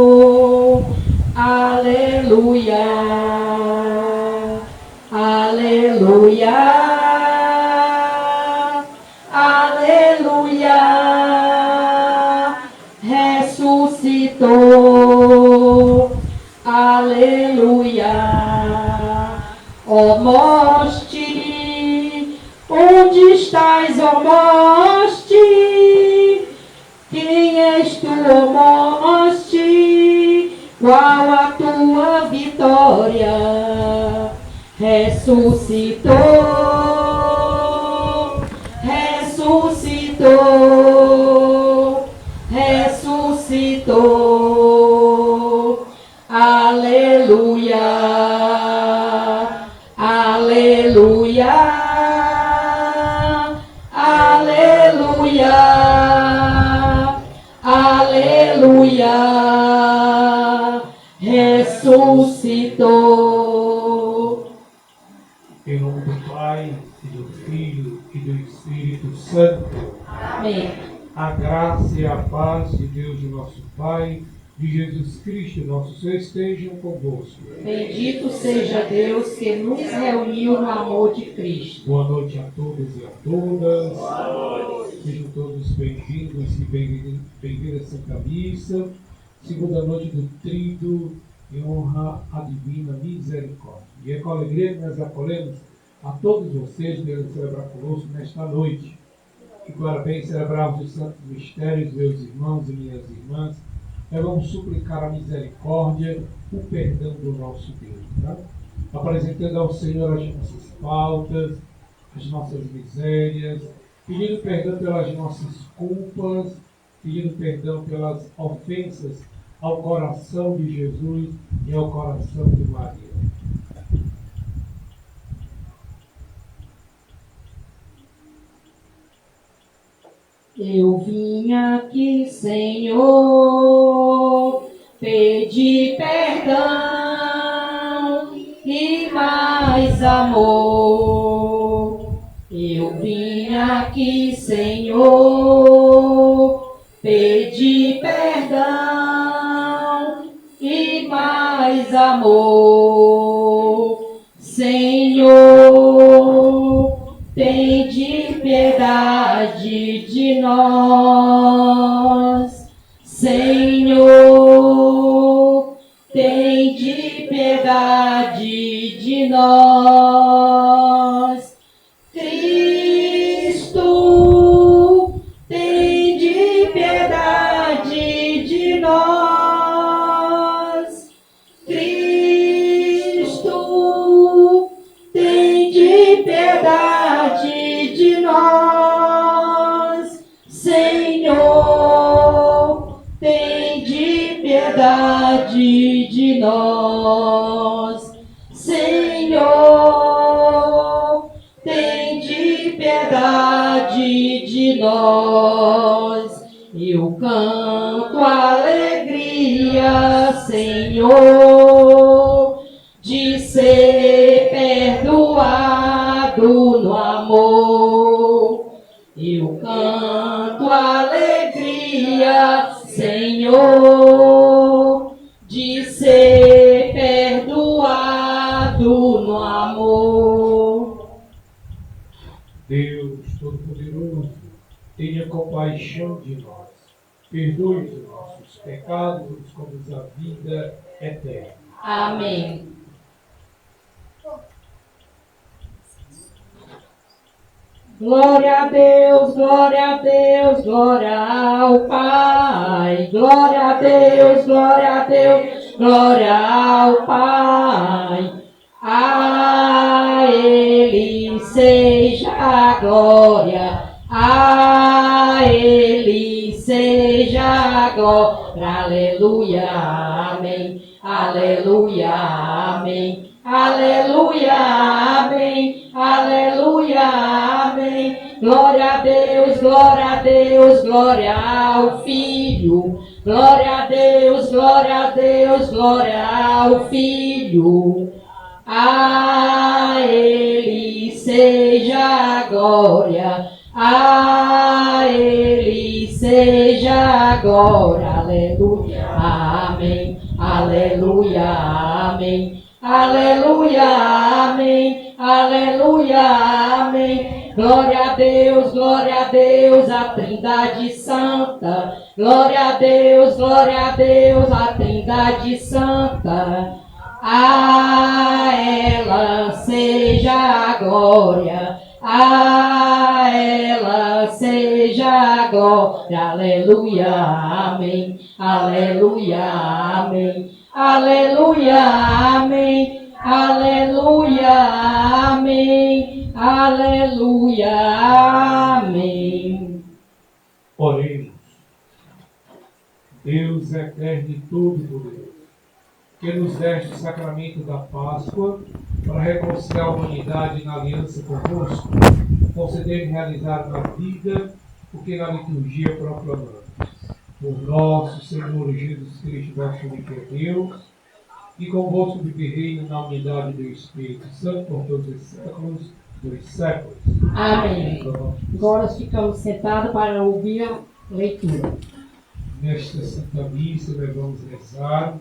ressuscitou. Aleluia, aleluia, aleluia, ressuscitou. Aleluia. Ó morte, onde estás, ó morte? Quem és tu, ó morte? Qual a tua vitória? Ressuscitou, ressuscitou, ressuscitou. Aleluia, aleluia, aleluia, aleluia, ressuscitou. Em nome do Pai, e do Filho, e do Espírito Santo. Amém. A graça e a paz de Deus, o nosso Pai, de Jesus Cristo, nosso Senhor, estejam convosco. Bendito seja Deus que nos reuniu no amor de Cristo. Boa noite a todos e a todas. Sejam todos bem-vindos e bem-vindas à Santa Missa, segunda noite do Tríduo, em honra à Divina Misericórdia. E é com alegria que nós acolhemos a todos vocês que irão celebrar conosco nesta noite. E para bem celebrarmos os santos mistérios, meus irmãos e minhas irmãs, nós vamos suplicar a misericórdia, o perdão do nosso Deus. Tá? Apresentando ao Senhor as nossas faltas, as nossas misérias, pedindo perdão pelas nossas culpas, pedindo perdão pelas ofensas ao coração de Jesus e ao coração de Maria. Eu vim aqui, Senhor, pedir perdão e mais amor. Eu vim aqui, Senhor, pedir perdão e mais amor. Senhor, tende piedade de nós. Senhor, tende piedade de nós. Cristo, tende piedade de nós. Cristo, tende piedade de nós. Senhor, tende piedade de nós. Senhor, tende piedade de nós. Eu canto alegria, Senhor, de ser perdoado no amor. Eu canto alegria, Senhor, de ser perdoado no amor. Deus Todo-Poderoso, tenha compaixão de nós, perdoe os nossos pecados e nos conduz à vida eterna. Amém. Glória a Deus, glória a Deus, glória ao Pai. Glória a Deus, glória a Deus, glória ao Pai. A Ele seja a glória, a Ele seja a glória. Aleluia, amém. Aleluia, amém. Aleluia, amém. Aleluia, amém. Glória a Deus, glória a Deus, glória ao Filho. Glória a Deus, glória a Deus, glória ao Filho. A Ele seja a glória, a Ele seja agora, aleluia, amém, aleluia, amém, aleluia, amém, aleluia, amém. Glória a Deus, a Trindade Santa. Glória a Deus, a Trindade Santa. A ela seja a glória, a ela seja a glória, aleluia, amém, aleluia, amém, aleluia, amém, aleluia, amém, aleluia, amém. Oremos. Deus eterno e todo-poderoso, que nos deste o sacramento da Páscoa para reconciliar a humanidade na aliança convosco, conceder realizar na vida o que na liturgia proclamamos. Por nosso Senhor Jesus Cristo, vosso único Deus, e convosco vive reino na unidade do Espírito Santo por todos os séculos dos séculos. Amém. Agora ficamos sentados para ouvir a leitura. Nesta Santa Missa nós vamos rezar.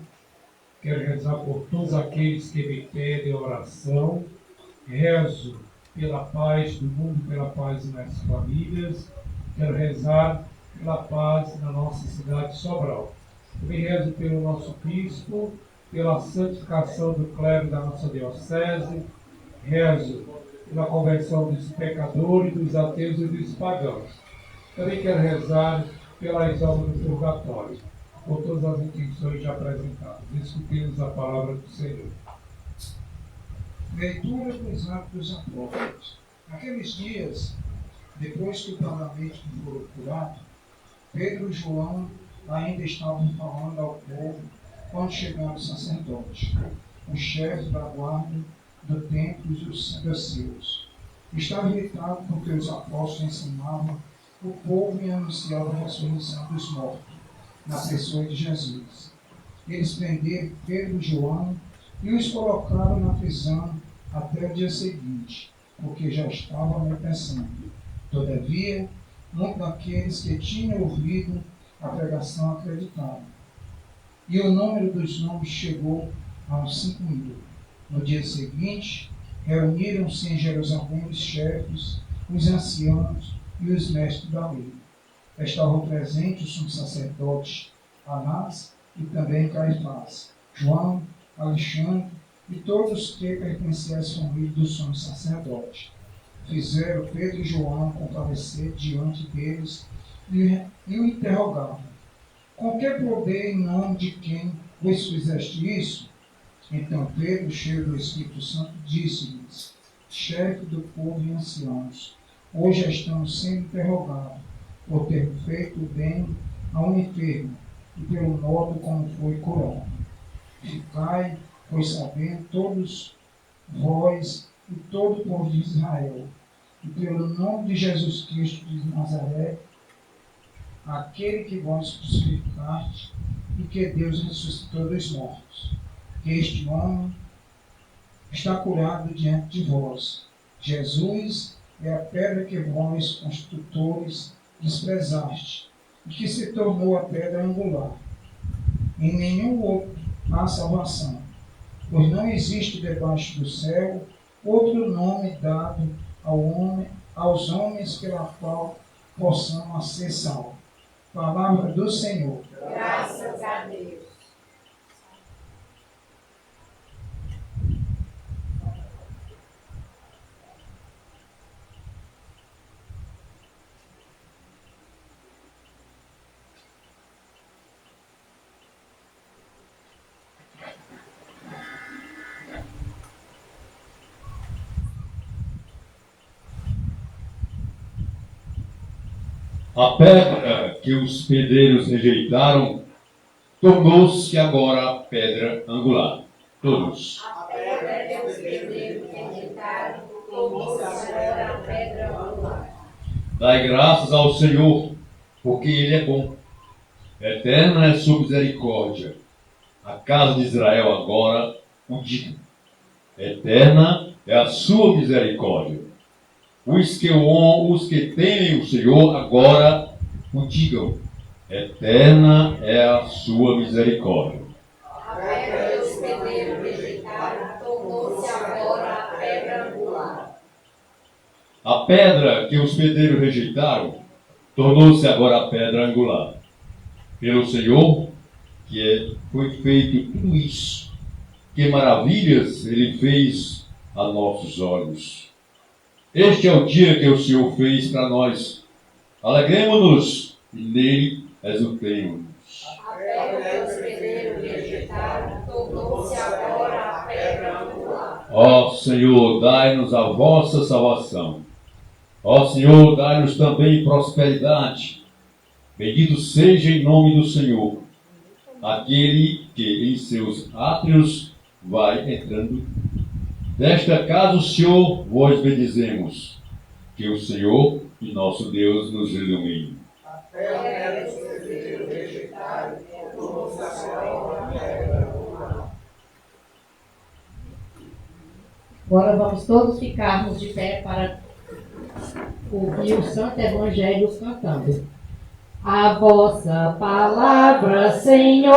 Quero rezar por todos aqueles que me pedem oração. Rezo pela paz do mundo, pela paz nas famílias. Quero rezar pela paz na nossa cidade de Sobral. Também rezo pelo nosso bispo, pela santificação do clero da nossa diocese. Rezo pela conversão dos pecadores, dos ateus e dos pagãos. Também quero rezar pelas almas do purgatório, por todas as intenções já apresentadas. Escutemos a palavra do Senhor. Leitura dos Atos dos Apóstolos. Naqueles dias, depois que o parlamento foi curado, Pedro e João ainda estavam falando ao povo quando chegaram os sacerdotes, os chefes da guarda do templo e os saduceus. Estava irritado porque os apóstolos ensinavam o povo e anunciavam a ressurreição dos mortos, na pessoa de Jesus. Eles prenderam Pedro e João e os colocaram na prisão até o dia seguinte, porque já estavam anoitecendo. Todavia, muitos daqueles que tinham ouvido a pregação acreditaram. E o número dos nomes chegou a uns 5.000. No dia seguinte, reuniram-se em Jerusalém os chefes, os anciãos e os mestres da lei. Estavam presentes os sumos sacerdotes Anás e também Caifás, João, Alexandre e todos que pertenciam às famílias dos sumos sacerdotes. Fizeram Pedro e João comparecer diante deles e o interrogavam: com que poder em nome de quem vos fizeste isso? Então Pedro, cheio do Espírito Santo, disse-lhes: chefe do povo e anciãos, hoje estamos sendo interrogados por ter feito bem a um enfermo e pelo modo como foi curado. Ficai, pois sabendo, todos vós e todo o povo de Israel, e pelo nome de Jesus Cristo de Nazaré, aquele que vós crucificaste e que Deus ressuscitou dos mortos, que este homem está curado diante de vós. Jesus é a pedra que vós, construtores, desprezaste, e que se tornou a pedra angular. Em nenhum outro há salvação, pois não existe debaixo do céu outro nome dado aos homens pela qual possamos ser salvos. Palavra do Senhor. Graças a Deus. A pedra que os pedreiros rejeitaram tornou-se agora a pedra angular. Todos. A pedra que os pedreiros rejeitaram tornou-se agora a pedra angular. Dai graças ao Senhor, porque Ele é bom. Eterna é a sua misericórdia. A casa de Israel agora o diga. Eterna é a sua misericórdia. Os que temem o Senhor agora o digam. Eterna é a sua misericórdia. A pedra que os pedreiros rejeitaram tornou-se agora a pedra angular. A pedra que os pedreiros rejeitaram tornou-se agora a pedra angular. Pelo Senhor, foi feito tudo isso. Que maravilhas Ele fez a nossos olhos. Este é o dia que o Senhor fez para nós. Alegremos-nos e nele exultemos. A pedra que os pedreiros rejeitaram tornou-se agora a pedra angular. Ó Senhor, dai-nos a vossa salvação. Ó Senhor, dai-nos também prosperidade. Bendito seja em nome do Senhor, aquele que em seus átrios vai entrando. Desta casa o Senhor vós bendizemos. Que o Senhor e nosso Deus nos ilumine. A pedra que os pedreiros rejeitaram tornou-se agora a pedra angular. Agora vamos todos ficarmos de pé para ouvir o Santo Evangelho cantando. A vossa palavra, Senhor,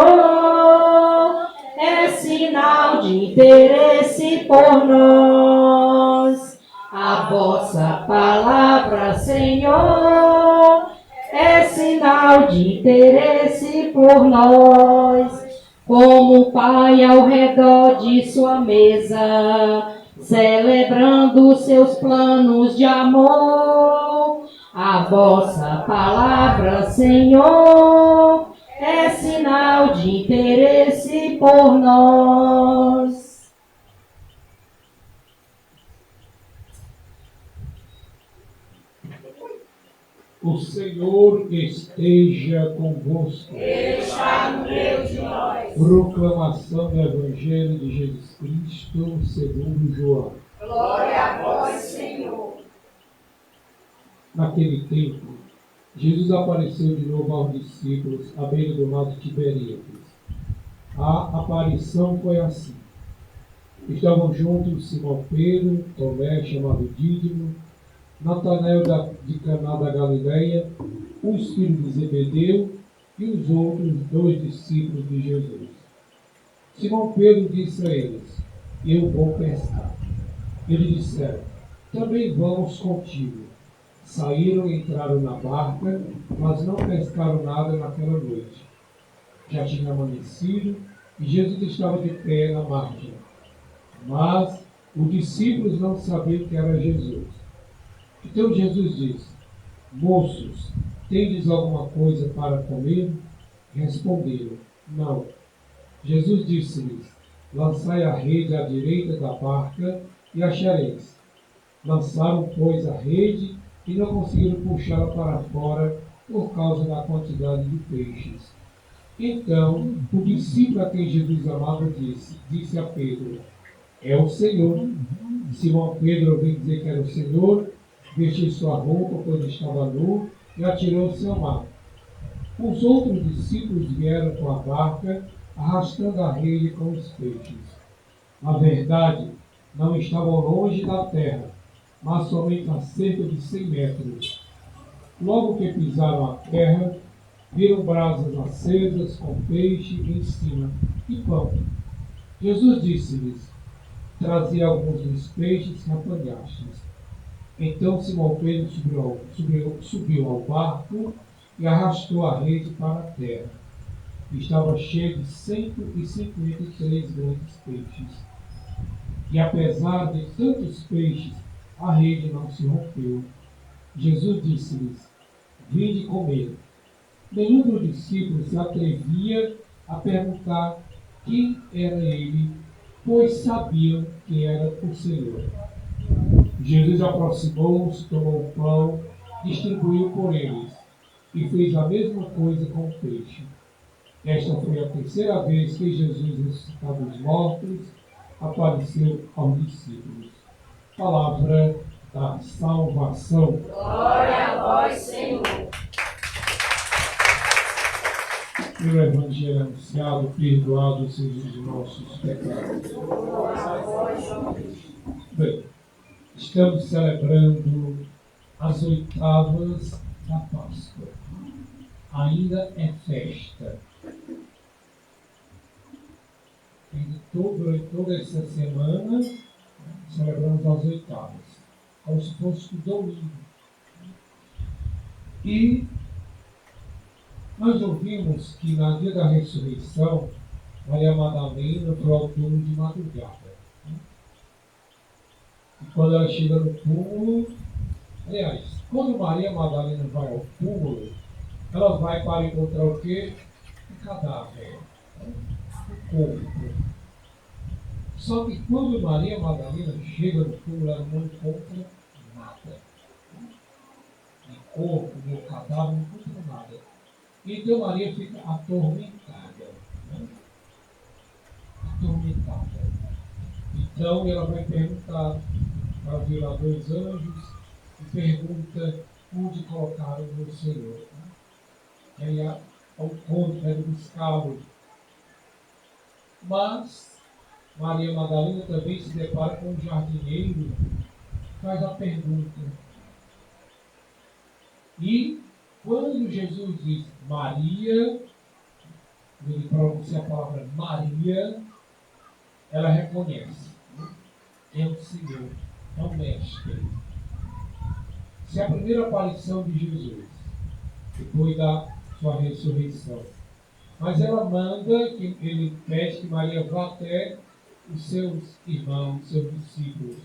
é sinal de interesse por nós. A vossa palavra, Senhor, é sinal de interesse por nós. Como o Pai ao redor de sua mesa, celebrando seus planos de amor. A vossa palavra, Senhor, é sinal de interesse por nós. O Senhor esteja convosco. Ele está no meio de nós. Proclamação do Evangelho de Jesus Cristo segundo João. Glória a vós, Senhor. Naquele tempo, Jesus apareceu de novo aos discípulos à beira do lago de Tiberíades. A aparição foi assim. Estavam juntos Simão Pedro, Tomé, chamado Dídimo, Natanael de Caná da Galileia, os filhos de Zebedeu e os outros 2 discípulos de Jesus. Simão Pedro disse a eles: Eu vou pescar. Eles disseram: Também vamos contigo. Saíram e entraram na barca, mas não pescaram nada naquela noite. Já tinha amanhecido e Jesus estava de pé na margem. Mas os discípulos não sabiam que era Jesus. Então Jesus disse: Moços, tendes alguma coisa para comer? Responderam: Não. Jesus disse-lhes: Lançai a rede à direita da barca e achareis. Lançaram, pois, a rede e não conseguiram puxá-la para fora por causa da quantidade de peixes. Então, o discípulo a quem Jesus amava disse a Pedro: É o Senhor. Simão Pedro ouviu dizer que era o Senhor, vestiu sua roupa, pois estava nu, e atirou-se ao mar. Os outros discípulos vieram com a barca, arrastando a rede com os peixes. Na verdade, não estavam longe da terra, mas somente a cerca de 100 metros. Logo que pisaram a terra, viram brasas acesas com peixe em cima e pão. Jesus disse-lhes: Trazei alguns dos peixes que apanhastes. Então Simão Pedro subiu ao barco e arrastou a rede para a terra. Estava cheio de 153 grandes peixes. E apesar de tantos peixes, a rede não se rompeu. Jesus disse-lhes: Vinde comer. Nenhum dos discípulos se atrevia a perguntar quem era ele, pois sabiam que era o Senhor. Jesus aproximou-se, tomou o pão, distribuiu por eles, e fez a mesma coisa com o peixe. Esta foi a terceira vez que Jesus, ressuscitado dos mortos, apareceu aos discípulos. Palavra da salvação. Glória a vós, Senhor. Pelo Evangelho anunciado, perdoados sejam os nossos pecados. Bem, estamos celebrando as 8ª da Páscoa. ainda é festa. Durante toda essa semana, celebramos as oitavas, como se fosse o domingo. E nós ouvimos que no dia da ressurreição, Maria Madalena foi ao túmulo de madrugada. E quando ela chega no túmulo, aliás, quando Maria Madalena vai ao túmulo, ela vai para encontrar o quê? O cadáver, o corpo. Só que quando Maria Madalena chega no túmulo, ela não encontra nada. Nem corpo, nem cadáver, não encontra nada. Então Maria fica atormentada. Atormentada. Então ela vai perguntar para vir lá 2 anjos e pergunta onde colocaram o meu Senhor. E aí ao conto vai buscá-lo. Mas Maria Madalena também se depara com um jardineiro, faz a pergunta. E quando Jesus diz Maria, ele pronuncia a palavra Maria, ela reconhece. É o Senhor, é o Mestre. Essa é a primeira aparição de Jesus, depois da sua ressurreição. Mas ela manda, ele pede que Maria vá até os seus irmãos, seus discípulos,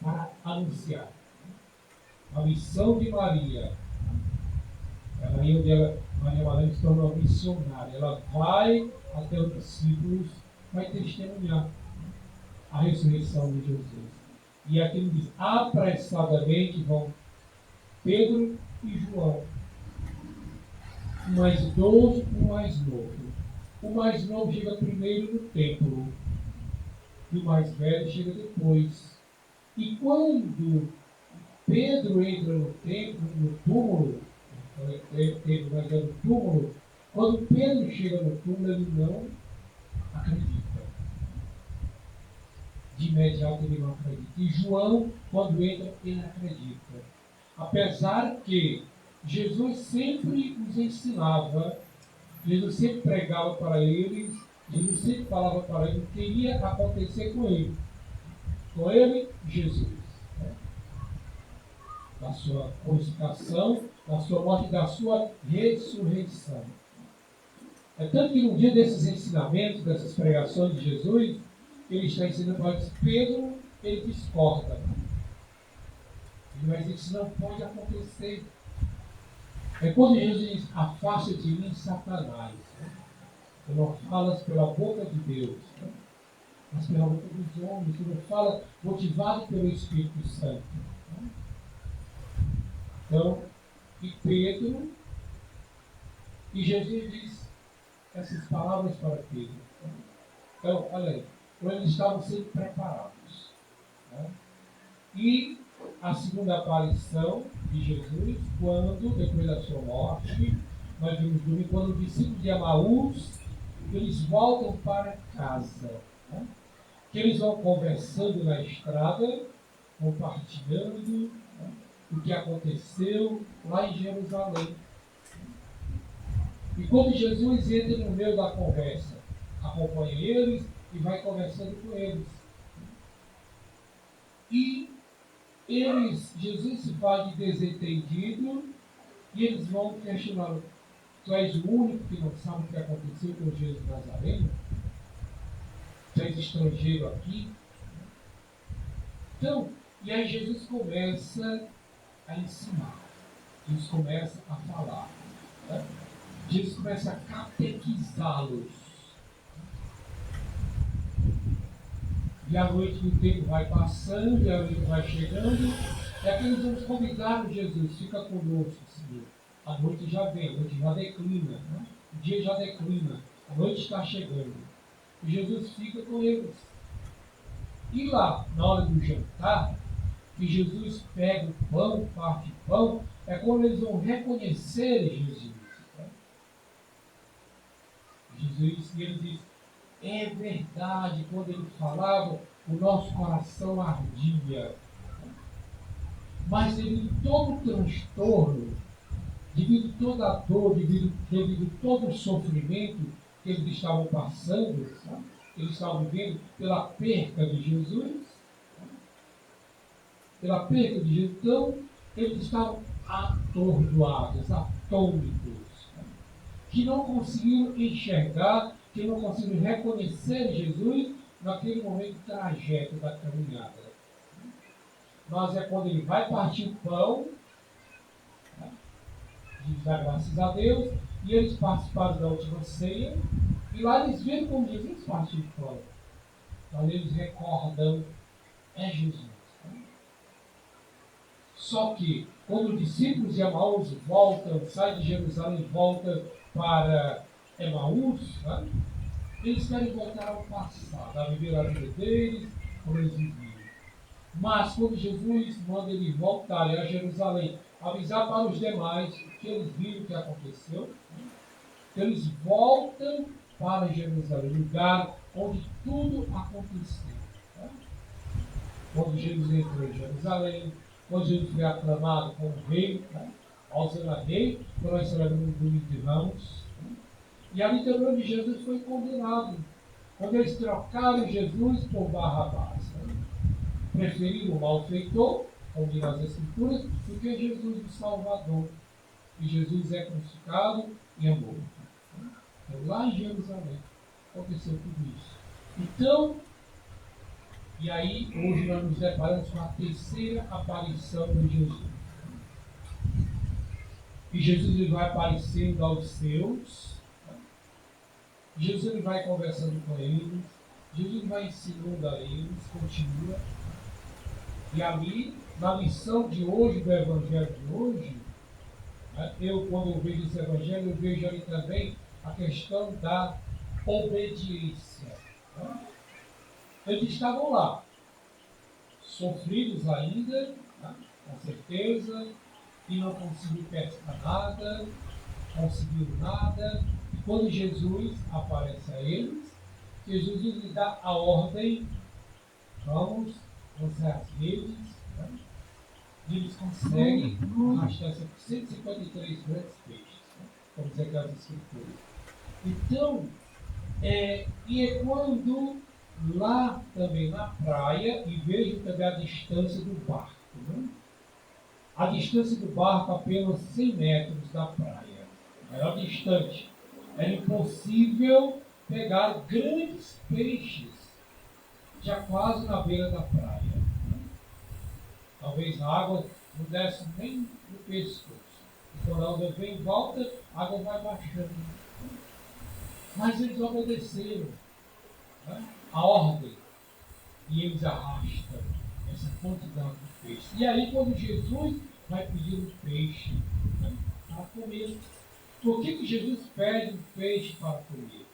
para anunciar. A missão de Maria, aí onde Maria Madalena se tornou uma missionária, ela vai até os discípulos, vai testemunhar a ressurreição de Jesus. E aqui ele diz, apressadamente vão Pedro e João, o mais idoso e o mais novo. O mais novo chega primeiro no templo, e o mais velho chega depois. E quando Pedro entra no templo, no túmulo, quando Pedro chega no túmulo, ele não acredita. De imediato ele não acredita. E João, quando entra, ele acredita. Apesar que Jesus sempre os ensinava, Jesus sempre pregava para eles, Jesus sempre falava para eles o que iria acontecer com ele. Com ele, Jesus. Da sua crucificação, da sua morte e da sua ressurreição. É tanto que no dia desses ensinamentos, dessas pregações de Jesus, ele está ensinando para Pedro, ele discorda. Ele vai dizer que isso não pode acontecer. É quando Jesus diz, afasta de mim, Satanás. Tu não falas pela boca de Deus, mas pela boca dos homens. Tu não fala motivado pelo Espírito Santo. Então, e Pedro, e Jesus diz essas palavras para Pedro. Então, olha aí, eles estavam sendo preparados. E a segunda aparição de Jesus, quando, depois da sua morte, nós vimos domingo, quando os discípulos de Emaús, eles voltam para casa. Que eles vão conversando na estrada, compartilhando o que aconteceu lá em Jerusalém. E quando Jesus entra no meio da conversa, acompanha eles e vai conversando com eles. E Jesus se faz de desentendido e eles vão questionar: tu és o único que não sabe o que aconteceu com Jesus Nazareno? Tu és estrangeiro aqui? Então, e aí Jesus começa a ensinar, Jesus começa a falar, Jesus começa a catequizá-los. E a noite do tempo vai passando, e a noite vai chegando, e aqui nós vamos convidar Jesus, fica conosco, Senhor. A noite já vem, a noite já declina, o dia já declina, a noite está chegando. E Jesus fica com eles. E lá, na hora do jantar, que Jesus pega o pão, parte o pão, é quando eles vão reconhecer Jesus. Jesus, e ele diz, é verdade, quando ele falava, o nosso coração ardia. Mas ele, todo o transtorno, devido a toda a dor, devido a todo o sofrimento que eles estavam passando, sabe? Eles estavam vivendo pela perca de Jesus, pela perca de Jesus. Então, eles estavam atordoados, atônitos, que não conseguiram enxergar, que não conseguiram reconhecer Jesus naquele momento trajeto da caminhada. Mas é quando ele vai partir o pão, de dar graças a Deus, e eles participaram da última ceia, e lá eles viram como Jesus partiu o pão. Então eles recordam, é Jesus. Só que, quando os discípulos de Emaús voltam, saem de Jerusalém e voltam para Emaús, né? Eles querem voltar ao passado, a viver a vida deles, como eles viviam. Mas, quando Jesus manda eles voltarem a Jerusalém, avisar para os demais que eles viram o que aconteceu, eles voltam para Jerusalém, lugar onde tudo aconteceu. Né? Quando Jesus entrou em Jerusalém, quando Jesus foi aclamado como rei, né? Osana rei, que nós celebramos no domingo de Ramos. Né? E ali também onde Jesus foi condenado. Quando eles trocaram Jesus por Barrabás. Né? Preferiram o malfeitor, como diz as Escrituras, do que Jesus, o Salvador. E Jesus é crucificado e é morto. Então, lá em Jerusalém aconteceu tudo isso. Então, e aí, hoje nós nos deparamos com a terceira aparição de Jesus. E Jesus ele vai aparecendo aos seus. Jesus ele vai conversando com eles. Jesus vai ensinando a eles, continua. E ali, na lição de hoje, do Evangelho de hoje, quando eu vejo esse Evangelho, eu vejo ali também a questão da obediência. Eles estavam lá, sofridos ainda, com certeza, e não conseguiram pescar nada, conseguiram nada. E quando Jesus aparece a eles, Jesus lhes dá a ordem, vamos lançar as redes, e eles conseguem arrastar 153 grandes peixes, como diz aquelas escrituras. Então, e é quando lá também na praia, e vejo também a distância do barco. Né? A distância do barco apenas 100 metros da praia. Era distante. Era impossível pegar grandes peixes, já quase na beira da praia. Talvez a água não desce nem no pescoço. E quando a onda vem em volta, a água vai baixando. Mas eles obedeceram, né, a ordem. E eles arrastam essa quantidade de peixe. E aí, quando Jesus vai pedir um peixe, né, para comer, por que Jesus pede um peixe para comer?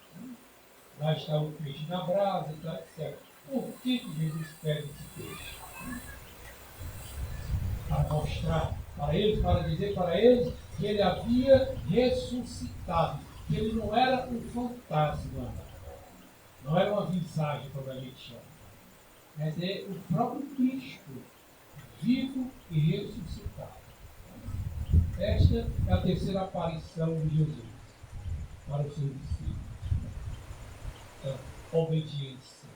Lá está o peixe na brasa, etc. Por que Jesus pede esse peixe? Para mostrar para eles, para dizer para eles que ele havia ressuscitado, que ele não era um fantasma, não era uma visagem, como a gente chama, mas é o próprio Cristo, vivo e ressuscitado. Esta é a terceira aparição de Jesus para os seus discípulos. Então, obediência.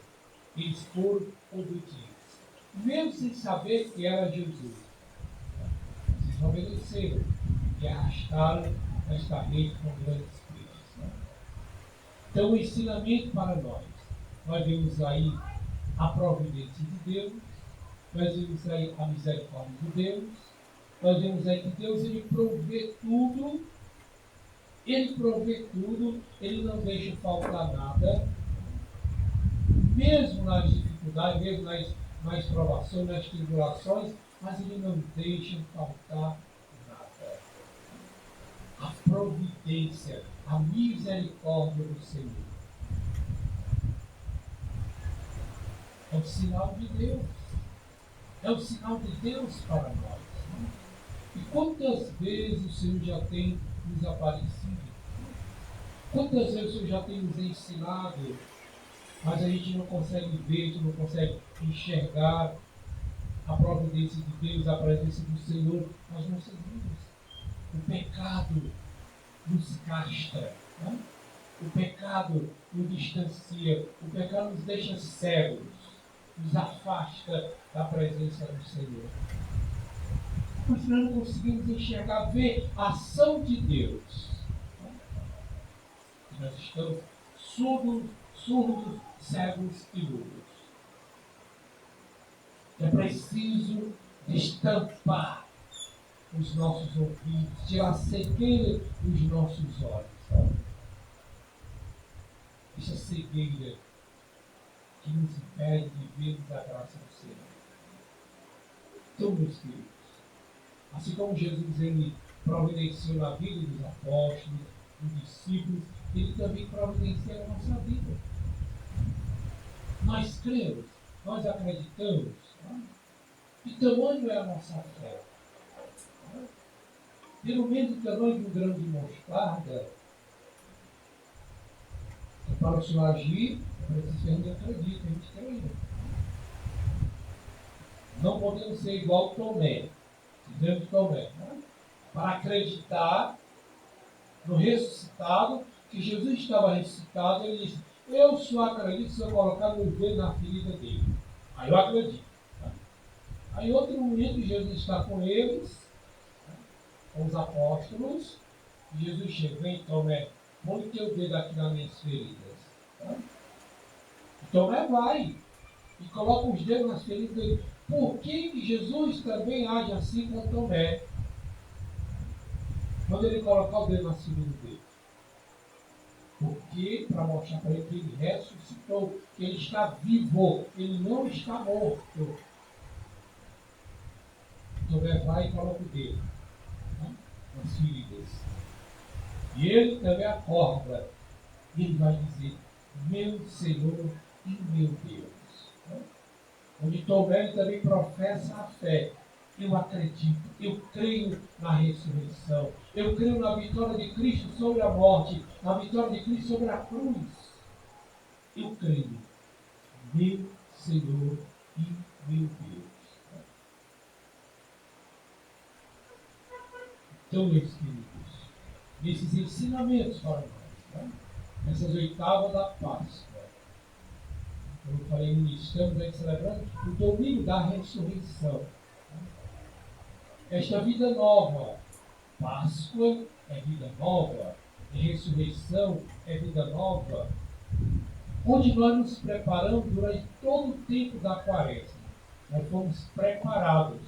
Eles foram obedientes, mesmo sem saber que era Jesus. Eles obedeceram e arrastaram esta rede com grandes peixes. Né? Então, o ensinamento para nós. Nós vemos aí a providência de Deus, nós vemos aí a misericórdia de Deus, nós vemos aí que Deus ele provê tudo, ele não deixa faltar nada, mesmo nas dificuldades, mesmo nas provações, nas tribulações, mas ele não deixa faltar nada. A providência, a misericórdia do Senhor. É o sinal de Deus. É o sinal de Deus para nós. E quantas vezes o Senhor já tem nos aparecido? Quantas vezes o Senhor já tem nos ensinado? Mas a gente não consegue ver, a gente não consegue enxergar a providência de Deus, a presença do Senhor nas nossas vidas. O pecado nos castra, né? O pecado nos distancia, o pecado nos deixa cegos, nos afasta da presença do Senhor. Porque nós não conseguimos enxergar, ver a ação de Deus. Nós estamos surdos, cegos e mudos. É preciso destampar os nossos ouvidos, tirar a cegueira dos nossos olhos. Essa cegueira que nos impede de vermos a graça do Senhor. Então, meus queridos, assim como Jesus ele providenciou na vida dos apóstolos, dos discípulos, ele também providencia na nossa vida. Nós cremos, nós acreditamos. Que tamanho é a nossa fé? Pelo menos o tamanho de um grão de mostarda. Para o Senhor agir, é preciso que a gente acredite, a gente creia. Não podemos ser igual Tomé. Dizemos Tomé. Para acreditar no ressuscitado, que Jesus estava ressuscitado, ele disse: eu só acredito se eu colocar meu dedo na ferida dele. Aí eu acredito. Aí, em outro momento, Jesus está com eles, com os apóstolos, e Jesus chega: vem, Tomé, põe teu dedo aqui nas minhas feridas. E Tomé vai e coloca os dedos nas feridas dele. Por que Jesus também age assim com Tomé? Quando ele colocar o dedo nas feridas dele? Porque, para mostrar para ele que ele ressuscitou, que ele está vivo, ele não está morto. Tomé vai e coloca o dedo nas feridas. E ele também acorda. E ele vai dizer: meu Senhor e meu Deus. Onde Tomé também professa a fé. Eu acredito, eu creio na ressurreição. Eu creio na vitória de Cristo sobre a morte, na vitória de Cristo sobre a cruz. Eu creio, meu Senhor e meu Deus. Então, meus queridos, nesses ensinamentos para nós, nessas oitavas da Páscoa, como eu falei, estamos aí celebrando o domingo da ressurreição. Esta vida nova, Páscoa é vida nova, e ressurreição é vida nova, onde nós nos preparamos durante todo o tempo da quaresma. Nós fomos preparados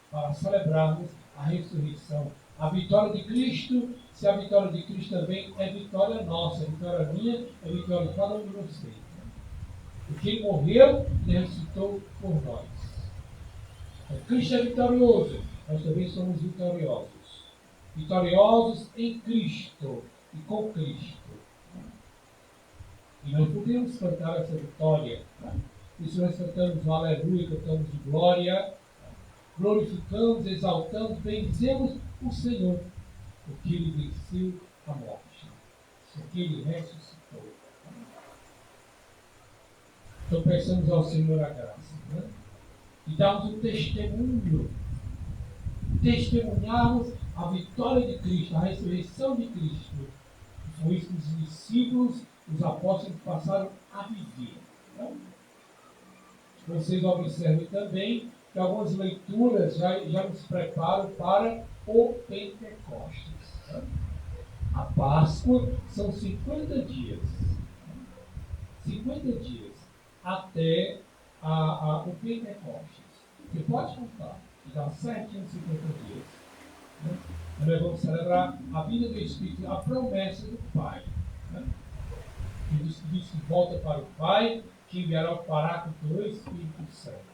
para celebrarmos a ressurreição, a vitória de Cristo. Se a vitória de Cristo também é vitória nossa, é vitória minha, é vitória de cada um de vocês. Porque Ele morreu e ressuscitou por nós. Cristo é vitorioso, nós também somos vitoriosos. Vitoriosos em Cristo e com Cristo. E nós podemos cantar essa vitória. Por isso nós cantamos o aleluia, cantamos o glória, glorificamos, exaltamos, benzemos o Senhor, porque Ele venceu a morte, porque Ele ressuscitou. Então peçamos ao Senhor a graça, e darmos um testemunho, testemunharmos a vitória de Cristo, a ressurreição de Cristo. E foi isso que os discípulos, os apóstolos passaram a viver. Vocês observem também que algumas leituras já nos preparam para o Pentecostes. A Páscoa são 50 dias. 50 dias até o Pentecostes. Você pode contar, que dá certinho 50 dias. Nós vamos celebrar a vinda do Espírito, a promessa do Pai. Jesus diz que volta para o Pai, que enviará o Paráclito, o Espírito Santo.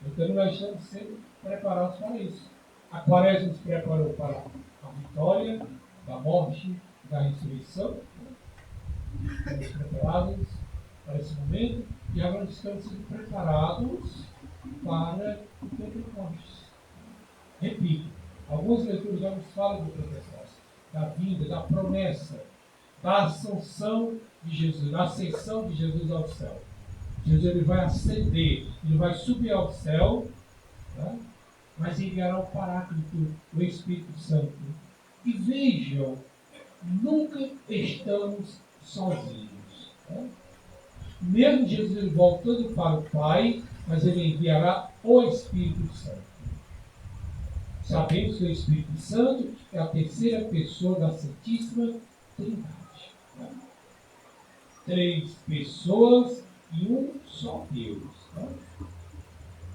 Então nós estamos sendo preparados para isso. A quaresma nos preparou para a vitória da morte, da ressurreição. Estamos preparados para esse momento e agora estamos sendo preparados para o Pentecostes. Repito, algumas leituras já nos falam do Pentecostes, da vinda, da promessa, da ascensão de Jesus, da ascensão de Jesus ao céu. Jesus ele vai ascender, ele vai subir ao céu, mas enviará o Paráclito, o Espírito Santo. E vejam, nunca estamos sozinhos. Né? Mesmo Jesus voltando para o Pai, mas ele enviará o Espírito Santo. Sabemos que o Espírito Santo é a terceira pessoa da Santíssima Trindade. Né? 3 pessoas e um só Deus. Né?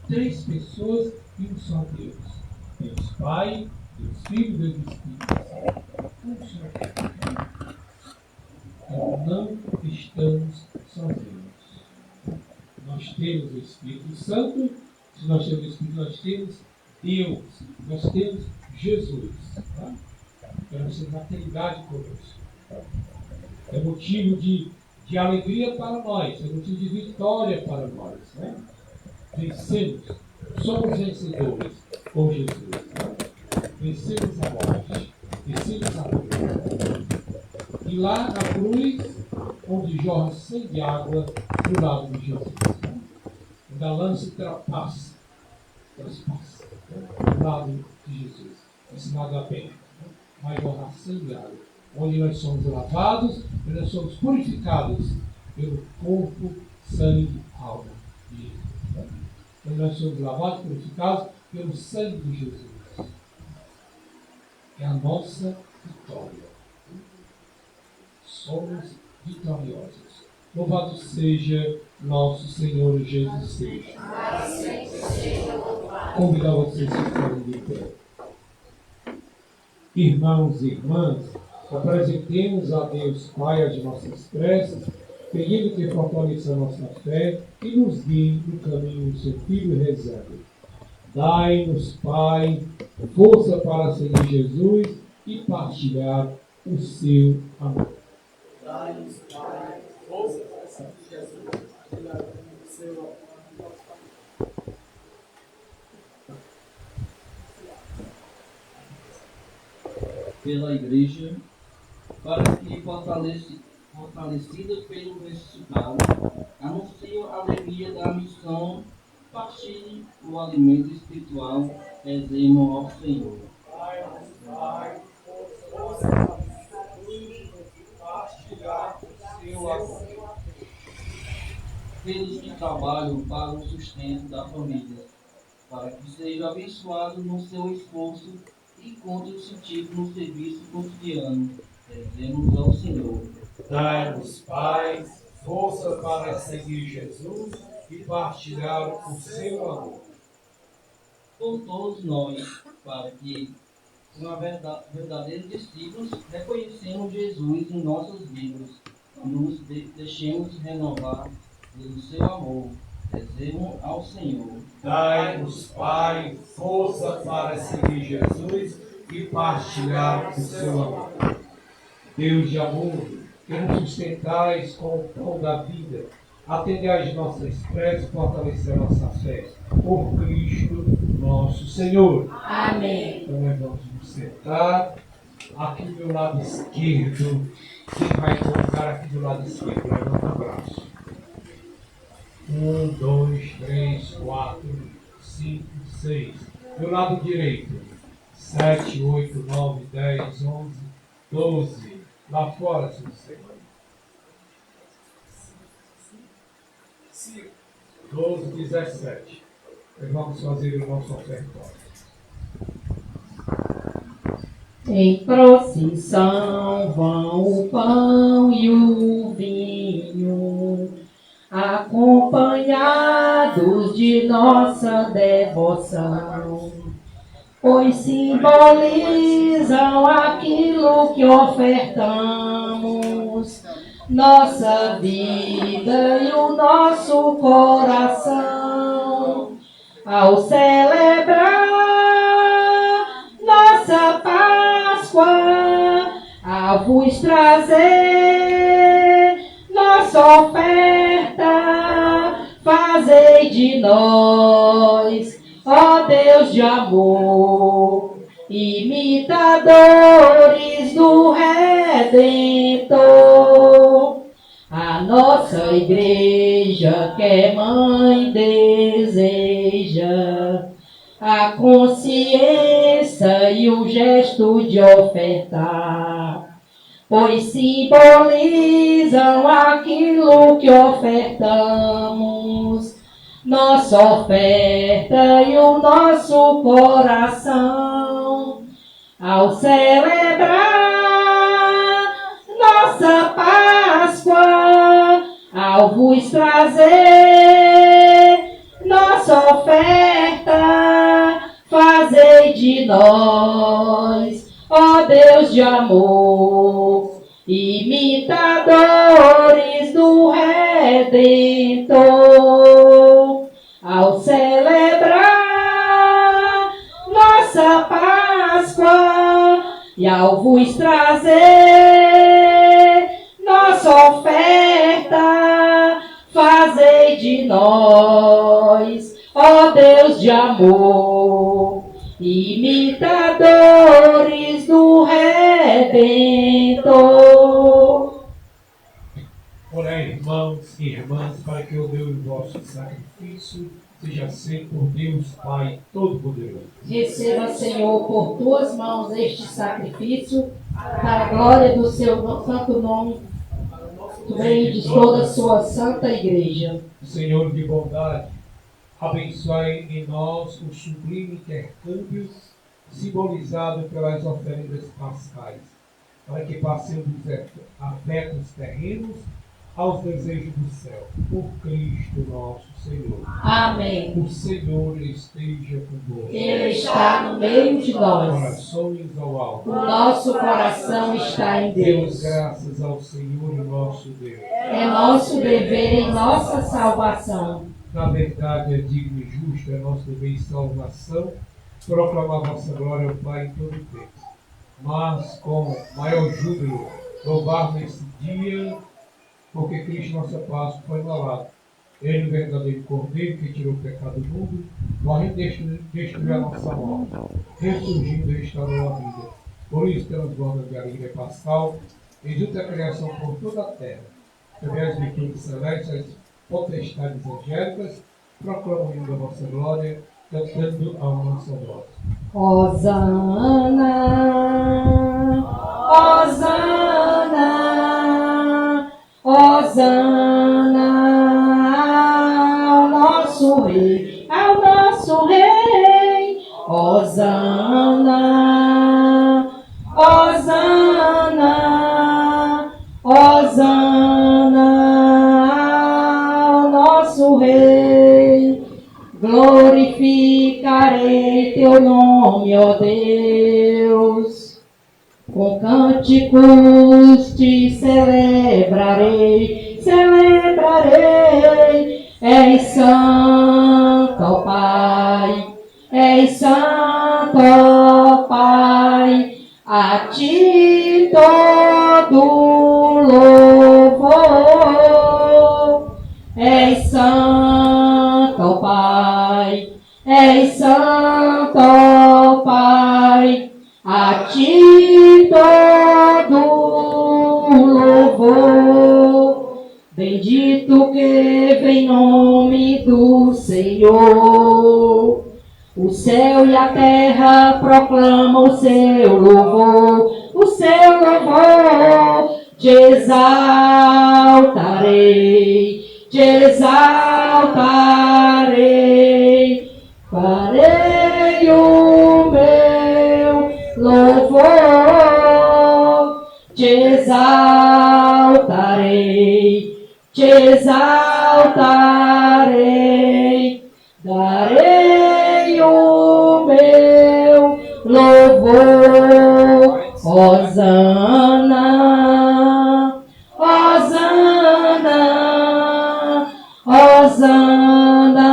3 pessoas e um só Deus. Deus Pai, Deus Filho, Deus Espírito Santo. Um só Deus. Então, não estamos sozinhos. Nós temos o Espírito Santo. Se nós temos o Espírito, nós temos Deus. Nós temos Jesus. Tá? Então, nós temos a Trindade conosco. É motivo de alegria para nós. É motivo de vitória para nós. Né? Vencemos. Somos vencedores com Jesus. Né? Vencemos a morte. Vencemos a cruz. E lá na cruz, onde jorra sangue de água do lado de Jesus. Né? Onde a lança traspassa do lado de Jesus. Ensinado aberto. Né? Vai jorrar sangue de água. Onde nós somos lavados e nós somos purificados pelo corpo, sangue, alma de Jesus. Né? Onde nós somos lavados e purificados pelo sangue de Jesus. É a nossa vitória. Somos vitoriosos. Louvado seja nosso Senhor Jesus Cristo. Convidar vocês a ficarem de pé. Irmãos e irmãs, apresentemos a Deus Pai as nossas preces, pedindo que fortaleça a nossa fé e nos guie no caminho do seu Filho e rezando. Dai-nos, Pai, força para seguir Jesus e partilhar o seu amor. Dai-nos, Pai, força para seguir Jesus e partilhar o seu amor. Pela Igreja, para que, fortalecida pelo ressuscitado, anuncie a alegria da missão, partilhe o alimento espiritual, rezemos ao Senhor. Pai, força para seguir e partilhar o seu amor. Pelos que trabalham para o sustento da família, para que seja abençoado no seu esforço e encontre o sentido no serviço cotidiano. Rezemos ao Senhor. Dai-nos, Pai, força para seguir Jesus e partilhar o seu amor. Por todos nós, para que, como verdadeiros discípulos, reconhecemos Jesus em nossas vidas, nos deixemos renovar pelo seu amor. Rezemos ao Senhor. Dai-nos, Pai, força para seguir Jesus e partilhar o seu amor. Deus de amor, que nos sustentais com o pão da vida, atendei às nossas preces, fortalecer a nossa fé. Por Cristo nosso Senhor. Amém. Então nós vamos nos sentar. Aqui do meu lado esquerdo, quem vai colocar aqui do lado esquerdo? Levanta o braço. 1, 2, 3, 4, 5, 6. Do lado direito. 7, 8, 9, 10, 11, 12. Lá fora, se você. 12, 17. Nós vamos fazer o nosso ofertório. Em procissão vão o pão e o vinho, acompanhados de nossa devoção, pois simbolizam aquilo que ofertamos, nossa vida e o nosso coração, ao celebrar nossa Páscoa, a vos trazer nossa oferta, fazei de nós, ó Deus de amor, imitadores do Redentor. A nossa igreja que é mãe deseja a consciência e o gesto de ofertar, pois simbolizam aquilo que ofertamos, nossa oferta e o nosso coração, ao celebrar nossa Páscoa, ao vos trazer nossa oferta, fazei de nós, ó Deus de amor, imitadores do Redentor, ao celebrar nossa Páscoa e ao vos trazer nossa oferta, fazei de nós, ó Deus de amor, imitadores do Redentor. Orai, irmãos e irmãs, para que o meu e o vosso sacrifício seja aceito por Deus Pai Todo-Poderoso. Receba, Senhor, por tuas mãos este sacrifício, para a glória do seu santo nome, do meio de toda a sua santa igreja. Senhor de bondade, abençoe em nós o sublime intercâmbio simbolizado pelas oferendas pascais, para que passemos dos afetos terrenos aos desejos do céu, por Cristo nosso Senhor. Amém. O Senhor esteja convosco. Ele está no meio de nós. Corações ao alto. O nosso coração está em Demos Deus. graças ao Senhor nosso Deus. É nosso dever em nossa salvação. Na verdade, é digno e justo, é nosso dever e salvação, proclamar vossa glória ao Pai em todo o tempo. Mas, com maior júbilo, louvar nesse dia, porque Cristo, nossa Páscoa, foi imolado. Ele, o verdadeiro Cordeiro, que tirou o pecado do mundo, morrendo destruiu a nossa morte, ressurgindo e restaurou a vida. Por isso, pelas bordas de alegria pascal, exulta a criação por toda a terra. Também as virtudes celestes, as potestades angélicas, proclamam ainda a vossa glória, cantando a nossa voz. Hosana, Hosana, Hosana ao nosso Rei, ao nosso Rei. Hosana, Hosana, Hosana ao nosso Rei. Glorificarei teu nome, ó Deus, com cânticos te celebrarei, celebrarei. És santo, ó Pai, és santo, ó Pai, a ti todo louvor. És santo, ó Pai, és santo, ó Pai, a ti todo louvor. Bendito que vem em nome do Senhor. O céu e a terra proclamam o seu louvor, o seu louvor. Te exaltarei, te exaltarei, farei o meu louvor. Te exaltarei, te exaltarei, darei o meu louvor. Hosana, Hosana, Hosana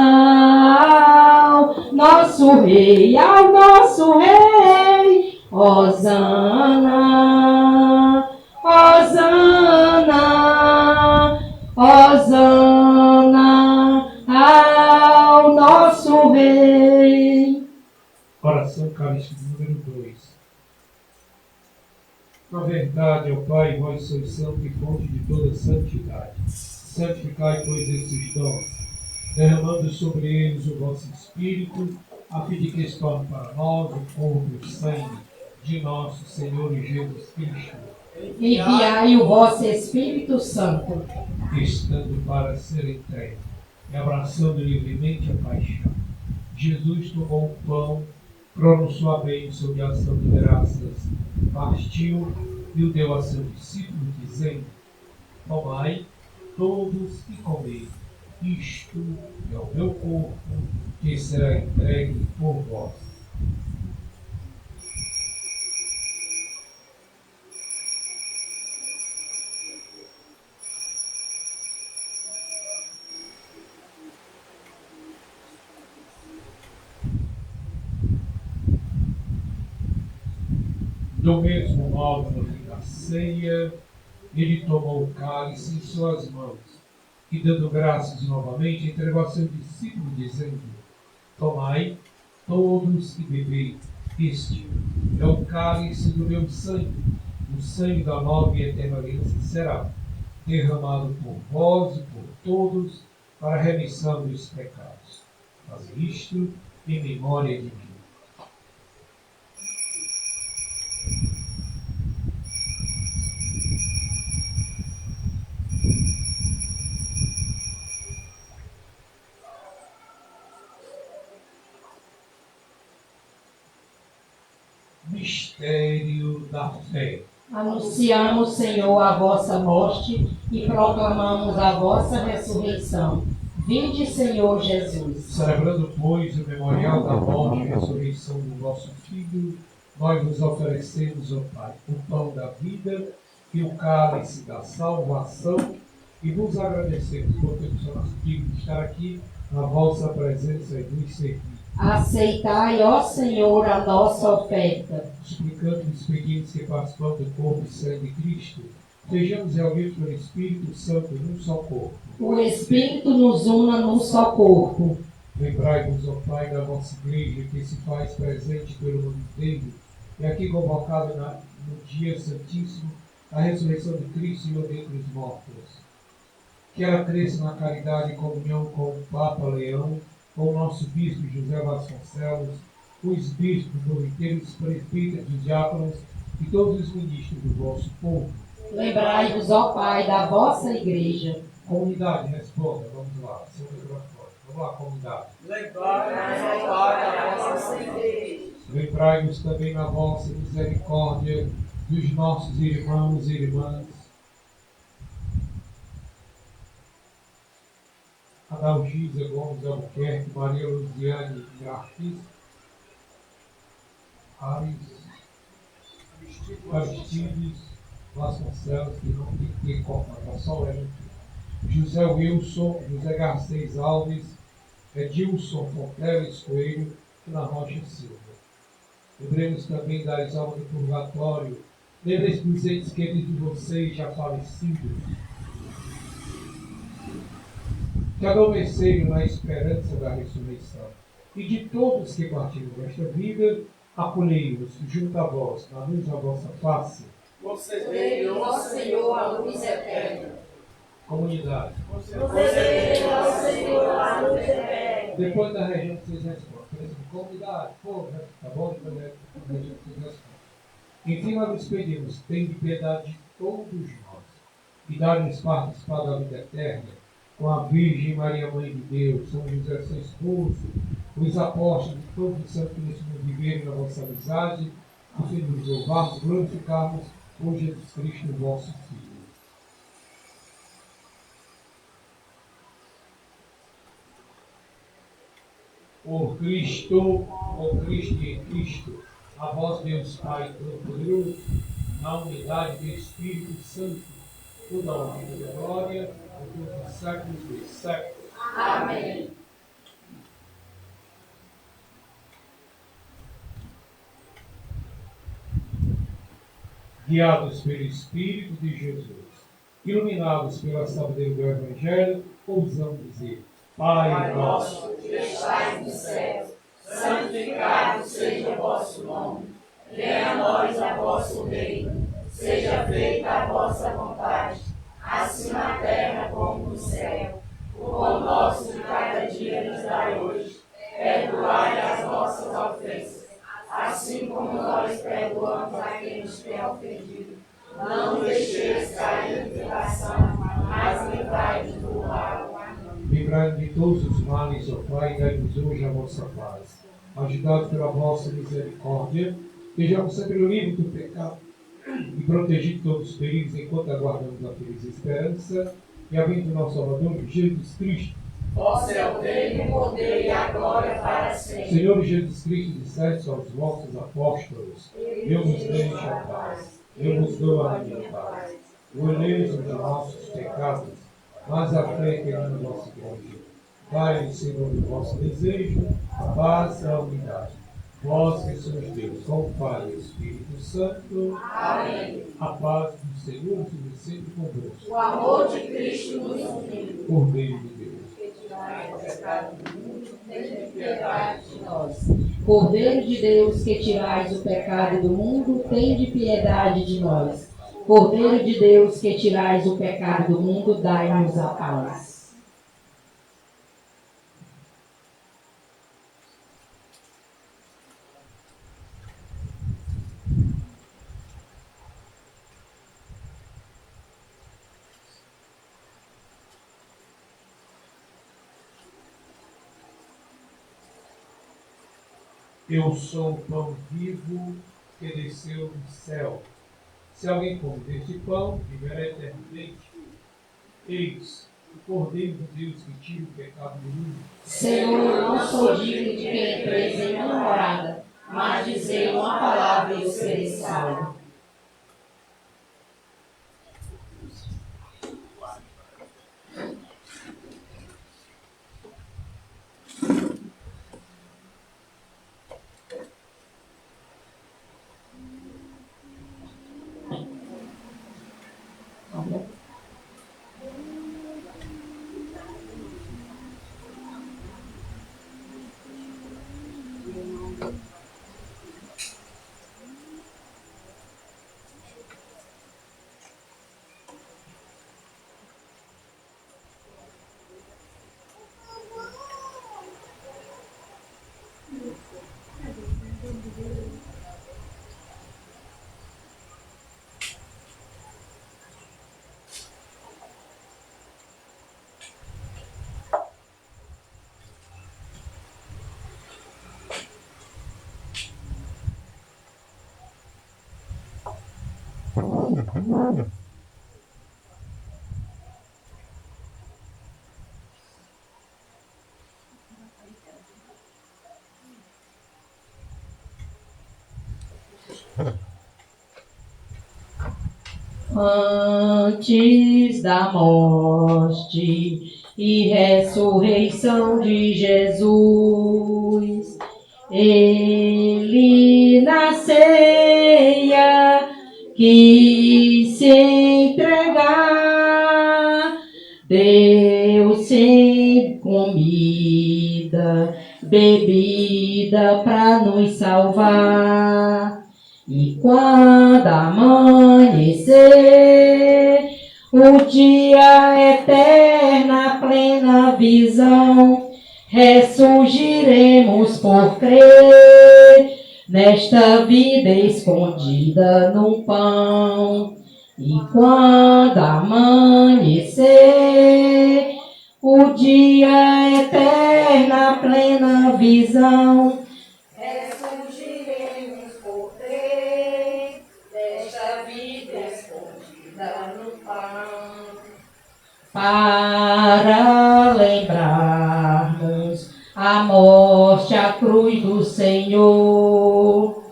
ao nosso Rei, ao nosso Rei. Hosana, Hosana, Hosana ao nosso Rei. Oração Eucarística número 2. Na verdade, ó Pai, vós sois santo e fonte de toda santidade. Santificai, pois, esses dons, derramando sobre eles o vosso Espírito, a fim de que se torne para nós o corpo e o sangue de nosso Senhor Jesus Cristo, Enviai o vosso Espírito Santo, estando para ser entregue e abraçando livremente a paixão. Jesus tomou o pão, pronunciou a bênção de ação de graças, partiu e o deu a seu discípulo, dizendo: tomai todos e comei, isto é o meu corpo, que será entregue por vós. Do mesmo modo, no fim da ceia, ele tomou o cálice em suas mãos e, dando graças novamente, entregou a seu discípulo, dizendo: tomai todos e bebei, este é o cálice do meu sangue, o sangue da nova e eterna aliança será derramado por vós e por todos para a remissão dos pecados. Fazei isto em memória de mim. Mistério da fé. Anunciamos, Senhor, a vossa morte e proclamamos a vossa ressurreição. Vinde, Senhor Jesus. Celebrando, pois, o memorial da morte e ressurreição do vosso Filho, nós vos oferecemos, ó Pai, o pão da vida e o cálice da salvação, e vos agradecemos por termos nosso digno de estar aqui na vossa presença e nos servir. Aceitai, ó Senhor, a nossa oferta. Suplicando-nos, pedimos que, participando do corpo e sangue de Cristo, sejamos reunidos pelo Espírito Santo num só corpo. O Espírito nos una num só corpo. Lembrai-vos, ó Pai, da vossa igreja, que se faz presente pelo mundo inteiro, e aqui convocada no dia santíssimo, a ressurreição de Cristo e o dentre os mortos. Que ela cresça na caridade e comunhão com o Papa Leão, com o nosso bispo José Vasconcelos, os bispos do inteiro, os presbíteros, os diáconos e todos os ministros do vosso povo. Lembrai-vos, ó Pai, da vossa igreja. Comunidade, responda, vamos lá, seu microfone. Vamos lá, comunidade. Lembrai-vos, ó Pai, da vossa igreja. Lembrai-vos também na vossa misericórdia dos nossos irmãos e irmãs. Adalgisa Gomes Albuquerque, Maria Luziane Jarquis, Aristides Vasconcelos, que não tem que ter corpo, está só olhando. José Wilson, José Garcês Alves, Edilson Fonteles Coelho e na Rocha Silva. Lembremos também das almas do purgatório. Lembrem-se dos entes queridos de vocês já falecidos, que adormeceram na esperança da ressurreição. E de todos que partiram desta vida, acolhei-os junto a vós, na luz da vossa face. Concedei, ó Senhor, a luz eterna. Comunidade. Concedei, ó Senhor, a luz eterna. Depois da região vocês respondem. Comunidade, povo, tá bom? Depois da região vocês respondem. Enfim, nós nos pedimos, tem piedade de todos nós e dá-nos participar da vida eterna com a Virgem Maria, Mãe de Deus, São José, seu esposo, os apóstolos e todos os santos que nesse mundo viveram na vossa amizade, a fim de nos louvarmos, glorificarmos por Jesus Cristo, vosso Filho. Por Cristo e em Cristo, a vós, Deus Pai Todo-Poderoso, na unidade do Espírito Santo, toda a honra e glória, por todos os séculos dos séculos. Amém. Guiados pelo Espírito de Jesus, iluminados pela sabedoria do Evangelho, ousamos dizer: Pai nosso, que estais no céu, santificado seja o vosso nome. Venha a nós a vosso reino. Seja feita a vossa vontade, assim na terra como no céu. O pão nosso de cada dia nos dai hoje. Perdoai as nossas ofensas, assim como nós perdoamos a quem nos tem ofendido. Não nos deixeis cair em tentação, mas livrai-nos do mal. Livrai-nos de todos os males, ó Pai, e dai-nos hoje a vossa paz. Ajudados pela vossa misericórdia, estejamos sempre livres do pecado e protegidos de todos os perigos enquanto aguardamos a feliz esperança e a vinda do nosso Salvador, Jesus Cristo. Vosso é o reino, o poder e a glória para sempre. Senhor Jesus Cristo, disseste aos vossos apóstolos: eu vos deixo a paz, eu vos dou a minha paz. Olhemos os nossos pecados, mas a fé que é na vossa igreja. Dai, Senhor, o vosso desejo, a paz e a unidade. Vós que sois Deus, com o Pai e o Espírito Santo. Amém. A paz do Senhor esteja sempre convosco. O amor de Cristo nos uniu. Cordeiro de Deus. Cordeiro de Deus, que tirais o pecado do mundo, tende piedade de nós. Cordeiro de Deus, que tirais o pecado do mundo, dai-nos a paz. Eu sou o pão vivo que desceu do céu. Se alguém comer deste pão, viverá eternamente. Eis o Cordeiro de Deus que tira o pecado do mundo. Senhor, não sou digno de que entreis em minha morada, mas dizei uma palavra e eu serei salvo. Antes da morte e ressurreição de Jesus, ele na ceia quis se entregar, deu sem comida, bebida para nos salvar. E quando amanhecer, o dia eterna, plena visão, ressurgiremos por crer nesta vida escondida no pão. E quando amanhecer, o dia eterna, plena visão, ressurgiremos por crer nesta vida escondida no pão. Para lembrarmos a morte, a cruz do Senhor,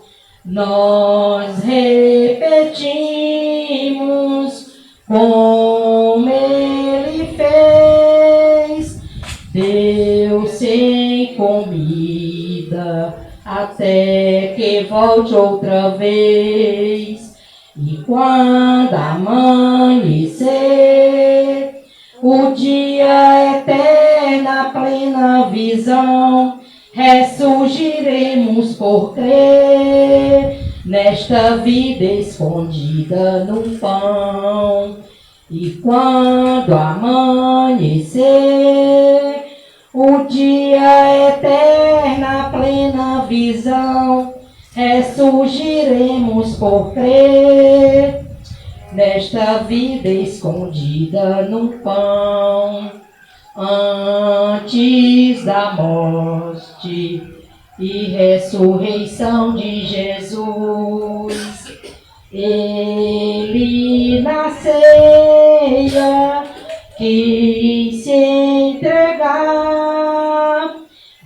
nós repetimos como ele fez. Deu sem comida até que volte outra vez. E quando amanhecer, o dia eterna, plena visão, ressurgiremos por crer nesta vida escondida no pão. E quando amanhecer, O dia eterna, plena visão, ressurgiremos por crer nesta vida escondida no pão, antes da morte e ressurreição de Jesus. Ele na ceia quis se entregar,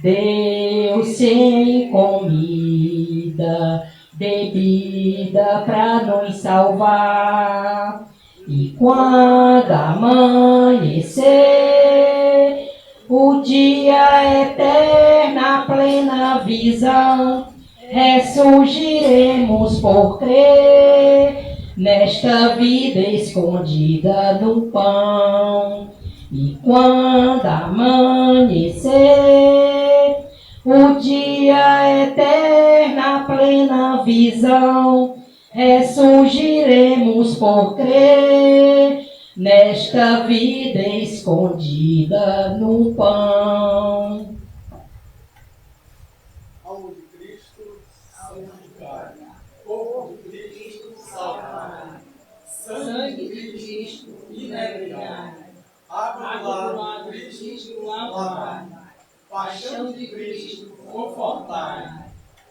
deu-se comida, bebida para nos salvar. E quando amanhecer, o dia eterna, plena visão, ressurgiremos por crer nesta vida escondida no pão. E quando amanhecer, o dia eterna, plena visão, ressurgiremos por crer nesta vida escondida no pão. Alma de Cristo, santificai. Corpo de Cristo, salvai. Sangue de Cristo, inebrigai. Água do lado de Cristo, lavai. Paixão de Cristo, confortai.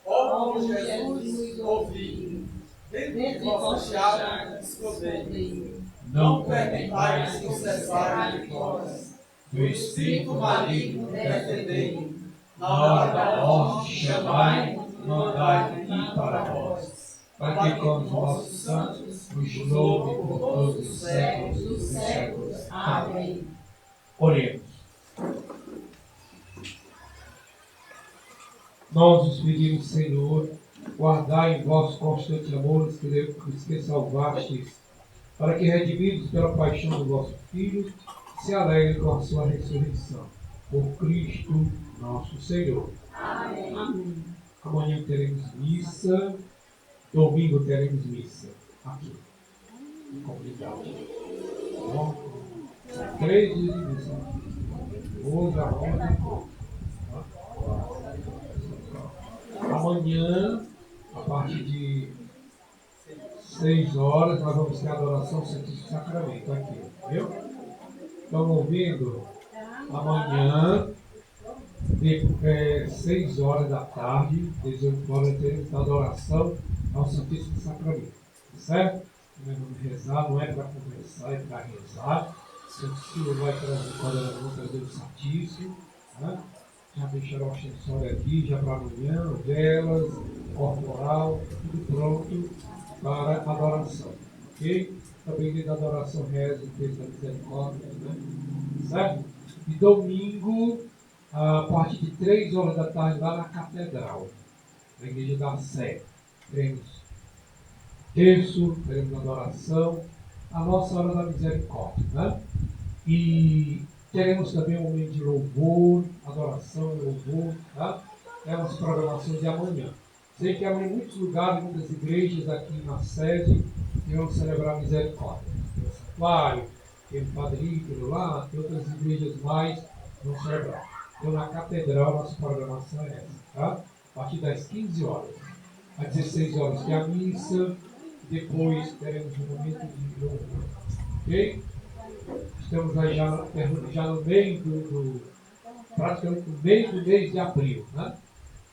Ó por Jesus, ouvi. Dentro de vossas chagas, escondei. Não permitais que cessarem de vós. Do espírito maligno defendei. Na hora da morte chamai, mandai ir para vós. Para que com os vossos santos nos louve por todos os séculos dos séculos. Amém. Oremos. Nós os pedimos, Senhor, guardai em vosso constante amor os que salvastes, para que, redimidos pela paixão do vosso Filho, se alegrem com a sua ressurreição. Por Cristo nosso Senhor. Amém. Amanhã teremos missa, domingo teremos missa, aqui, em comunidade. Tá bom? 3 dias de missa. Hoje, amanhã, amanhã, a partir de 6 horas, nós vamos ter a adoração Santíssimo Sacramento aqui, viu? Estão ouvindo? Amanhã, 6 horas da tarde, 18 horas, teremos a adoração ao Santíssimo Sacramento, certo? Nós vamos rezar, não é para conversar, é para rezar. O Senhor vai trazer, quando nós vamos trazer o Santíssimo, né? Já deixaram o ostensório aqui, já para amanhã, velas, corporal, tudo pronto para a adoração, ok? Também dentro da adoração reza o texto da misericórdia, né? Certo? E domingo, a partir de 3 horas da tarde, lá na Catedral, na Igreja da Sé, teremos terço, teremos adoração, a nossa hora da misericórdia, né? E teremos também um momento de louvor, adoração e louvor, tá? É as programações de amanhã. Sei que amanhã em muitos lugares, muitas igrejas aqui na sede, irão celebrar a misericórdia. Tem o santuário, tem o Padre Ícaro lá, tem outras igrejas mais vão celebrar. Então na Catedral, nossa programação é essa, tá? A partir das 15 horas. Às 16 horas tem a missa, depois teremos um momento de louvor. Ok? Estamos aí já no meio praticamente no meio do mês de abril, né?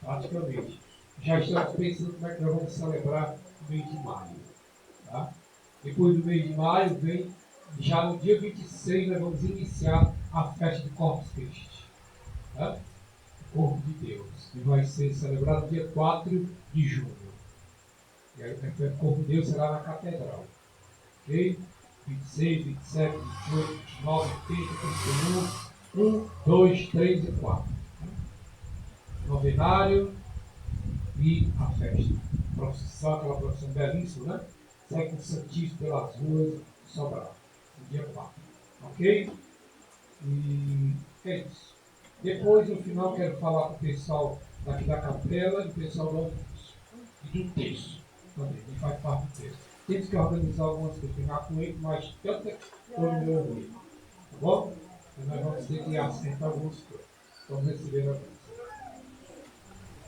Praticamente. Já estamos pensando como é que nós vamos celebrar o mês de maio. Tá? Depois do mês de maio, vem, já no dia 26, nós vamos iniciar a festa de Corpus Christi. Tá? O Corpo de Deus, que vai ser celebrado no dia 4 de junho. E aí, o Corpo de Deus será na Catedral. Ok? 26, 27, 28, 29, 30, 31, 1, 2, 3 e 4. Novenário e a festa. Procissão, aquela procissão belíssima, né? Sai com o Santíssimo pelas ruas de Sobral, no dia 4. Ok? E é isso. Depois, no final, quero falar com o pessoal daqui da capela e o pessoal do ofício. E do texto também, que faz parte do texto. Temos que organizar algumas coisas, pegar com ele, mas tanta coisa no meu ouvido. Tá bom? Então nós vamos ter que acertar algumas coisas. Vamos receber a bênção.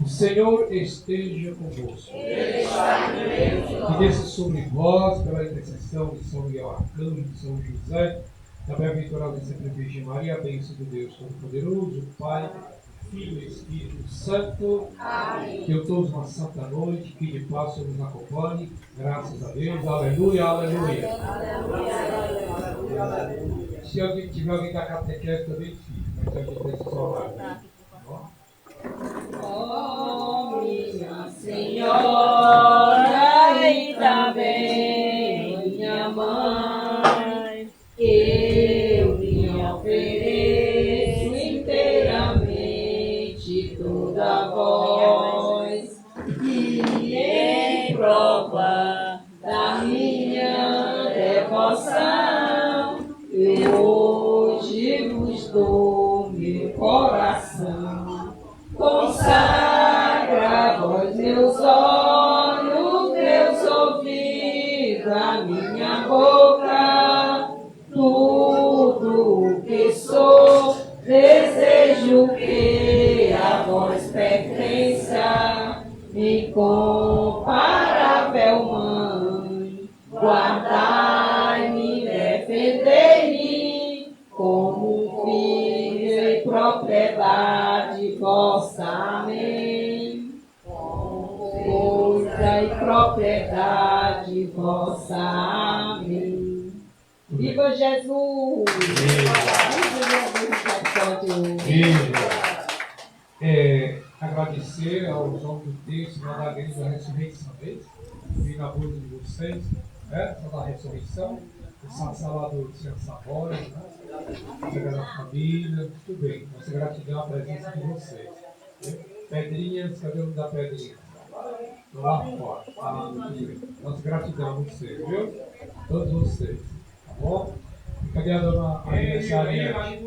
O Senhor esteja convosco. Que desça sobre vós, pela intercessão de São Miguel Arcanjo, de São José, da bem-aventurada e sempre Virgem Maria, a bênção de Deus Todo-Poderoso, Pai, Filho e Espírito Santo. Amém. Que todos uma santa noite, que de paz nos acompanhe. Graças a Deus. Aleluia, aleluia. Aleluia, aleluia. Se alguém tiver alguém da catequese também, fica. Mas a gente tem que orar. Ó minha Senhora e também minha Mãe, eu lhe ofereço inteiramente toda vós, e em prova da minha devoção, eu hoje vos dou meu coração. Consagra vós meus olhos, meus ouvidos, a minha boca, tudo o que sou, desejo que a vós pertença, incomparável Mãe, guardai-me, defendei-me, como um filho e propriedade vossa. Amém. Coisa e propriedade vossa. Amém. Viva Jesus! Agradecer aos homens do texto, mandar a Deus da ressurreição, e na boca de vocês, da ressurreição, o Sansá do Senhor Sabora, Sagrada da Família, tudo bem. Nossa gratidão à presença de vocês. Pedrinhas, cadê o nome da Pedrinha? Estou lá fora. Nossa gratidão a vocês, viu? Todos vocês, tá bom? E cadê a dona aniversariante?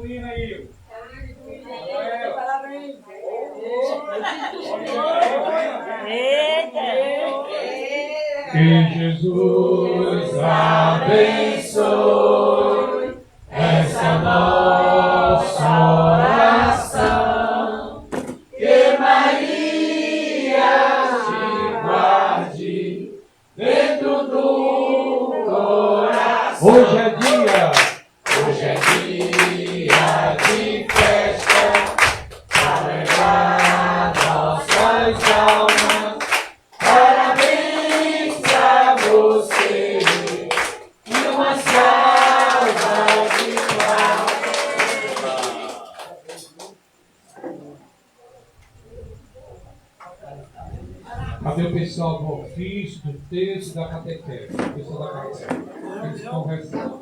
Que Jesus abençoe essa nossa oração, que Maria te guarde dentro do coração. Hoje é dia de festa, para levar nossas almas. Parabéns pra você e uma salva de palmas. Cadê o pessoal do ofício, do texto e da catequese? O pessoal da catequese. Eles conversam.